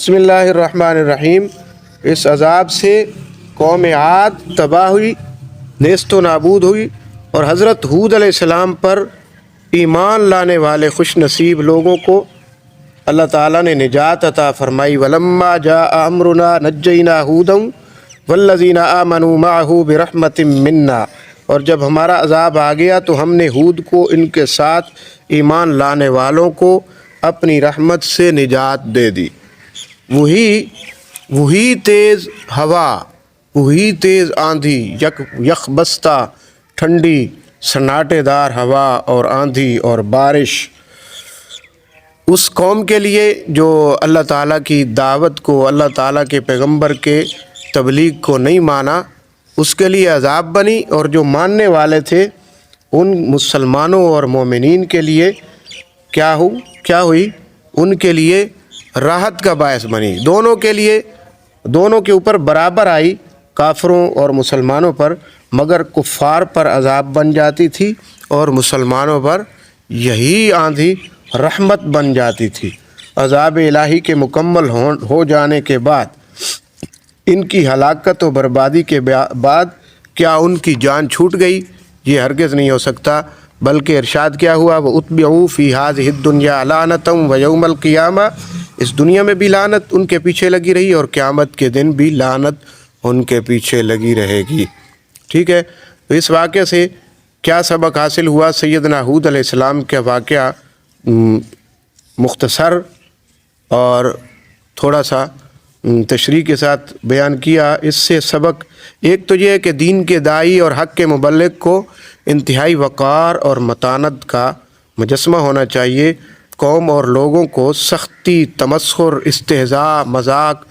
بسم اللہ الرحمن الرحیم۔ اس عذاب سے قوم عاد تباہ ہوئی، نیست و نابود ہوئی، اور حضرت ہود علیہ السلام پر ایمان لانے والے خوش نصیب لوگوں کو اللہ تعالیٰ نے نجات عطا فرمائی۔ وَلَمَّا جَاءَ أَمْرُنَا نَجَّيْنَا هُودًا وَالَّذِينَ آمَنُوا مَعَهُ بِرَحْمَةٍ مِنَّا، اور جب ہمارا عذاب آ گیا تو ہم نے ہود کو ان کے ساتھ ایمان لانے والوں کو اپنی رحمت سے نجات دے دی۔ وہی تیز ہوا، وہی تیز آندھی، یک بستہ ٹھنڈی سناٹے دار ہوا اور آندھی اور بارش اس قوم کے لیے جو اللہ تعالیٰ کی دعوت کو، اللہ تعالیٰ کے پیغمبر کے تبلیغ کو نہیں مانا، اس کے لیے عذاب بنی، اور جو ماننے والے تھے ان مسلمانوں اور مومنین کے لیے کیا ہوئی؟ ان کے لیے راحت کا باعث بنی۔ دونوں کے لیے، دونوں کے اوپر برابر آئی، کافروں اور مسلمانوں پر، مگر کفار پر عذاب بن جاتی تھی اور مسلمانوں پر یہی آندھی رحمت بن جاتی تھی۔ عذاب الہی کے مکمل ہو جانے کے بعد، ان کی ہلاکت و بربادی کے بعد کیا ان کی جان چھوٹ گئی؟ یہ ہرگز نہیں ہو سکتا، بلکہ ارشاد کیا ہوا؟ وَأُتْبِعُوا فِي هَذِهِ الدُّنْيَا لَعْنَةً وَيَوْمَ الْقِيَامَةِ، اس دنیا میں بھی لعنت ان کے پیچھے لگی رہی اور قیامت کے دن بھی لعنت ان کے پیچھے لگی رہے گی۔ ٹھیک ہے، تو اس واقعے سے کیا سبق حاصل ہوا؟ سیدنا ہود علیہ السلام کا واقعہ مختصر اور تھوڑا سا تشریح کے ساتھ بیان کیا۔ اس سے سبق ایک تو یہ ہے کہ دین کے داعی اور حق کے مبلغ کو انتہائی وقار اور متانت کا مجسمہ ہونا چاہیے۔ قوم اور لوگوں کو سختی، تمسخر، استہزاء، مذاق،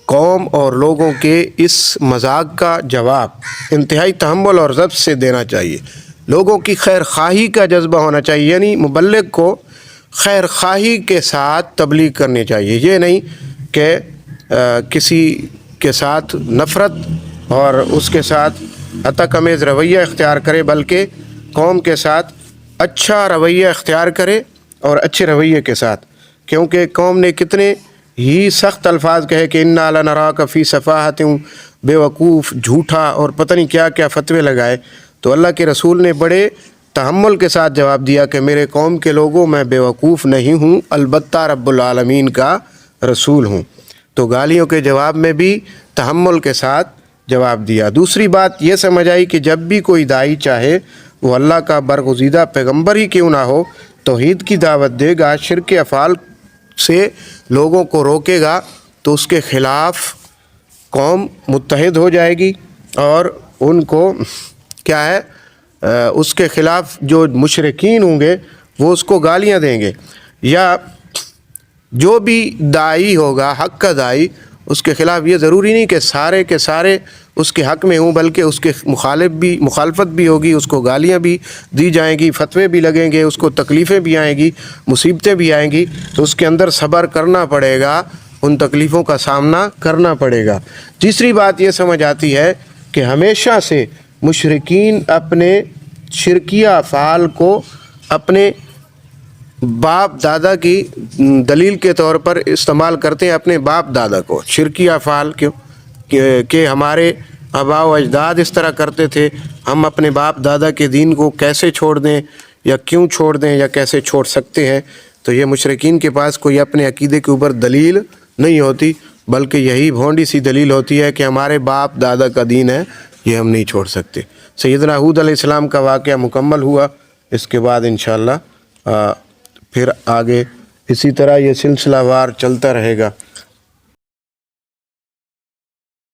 قوم اور لوگوں کے اس مذاق کا جواب انتہائی تحمل اور ضبط سے دینا چاہیے۔ لوگوں کی خیر خواہی کا جذبہ ہونا چاہیے، یعنی مبلغ کو خیر خواہی کے ساتھ تبلیغ کرنی چاہیے۔ یہ نہیں کہ کسی کے ساتھ نفرت اور اس کے ساتھ عتک آمیز رویہ اختیار کرے، بلکہ قوم کے ساتھ اچھا رویہ اختیار کرے، اور اچھے رویے کے ساتھ، کیونکہ قوم نے کتنے ہی سخت الفاظ کہے کہ اِنَّا لَنَرَاكَ فِي صَفَاحَةٍ، بیوقوف، جھوٹا، اور پتہ نہیں کیا کیا فتوے لگائے۔ تو اللہ کے رسول نے بڑے تحمل کے ساتھ جواب دیا کہ میرے قوم کے لوگوں، میں بیوقوف نہیں ہوں، البتہ رب العالمین کا رسول ہوں۔ تو گالیوں کے جواب میں بھی تحمل کے ساتھ جواب دیا۔ دوسری بات یہ سمجھ آئی کہ جب بھی کوئی داعی چاہے، وہ اللہ کا برگزیدہ پیغمبر ہی کیوں نہ ہو، توحید کی دعوت دے گا، شرک افعال سے لوگوں کو روکے گا، تو اس کے خلاف قوم متحد ہو جائے گی، اور ان کو کیا ہے، اس کے خلاف جو مشرکین ہوں گے وہ اس کو گالیاں دیں گے، یا جو بھی داعی ہوگا، حق کا داعی، اس کے خلاف یہ ضروری نہیں کہ سارے کے سارے اس کے حق میں ہوں، بلکہ اس کے مخالفت بھی ہوگی، اس کو گالیاں بھی دی جائیں گی، فتوے بھی لگیں گے، اس کو تکلیفیں بھی آئیں گی، مصیبتیں بھی آئیں گی، تو اس کے اندر صبر کرنا پڑے گا، ان تکلیفوں کا سامنا کرنا پڑے گا۔ تیسری بات یہ سمجھ آتی ہے کہ ہمیشہ سے مشرکین اپنے شرکیہ افعال کو اپنے باپ دادا کی دلیل کے طور پر استعمال کرتے ہیں، اپنے باپ دادا کو۔ شرکیہ افعال کیوں کہ ہمارے آباء و اجداد اس طرح کرتے تھے، ہم اپنے باپ دادا کے دین کو کیسے چھوڑ دیں، یا کیوں چھوڑ دیں، یا کیسے چھوڑ سکتے ہیں؟ تو یہ مشرکین کے پاس کوئی اپنے عقیدے کے اوپر دلیل نہیں ہوتی، بلکہ یہی بھونڈی سی دلیل ہوتی ہے کہ ہمارے باپ دادا کا دین ہے، یہ ہم نہیں چھوڑ سکتے۔ سیدنا ہود علیہ السلام کا واقعہ مکمل ہوا، اس کے بعد انشاءاللہ پھر آگے اسی طرح یہ سلسلہ وار چلتا رہے گا۔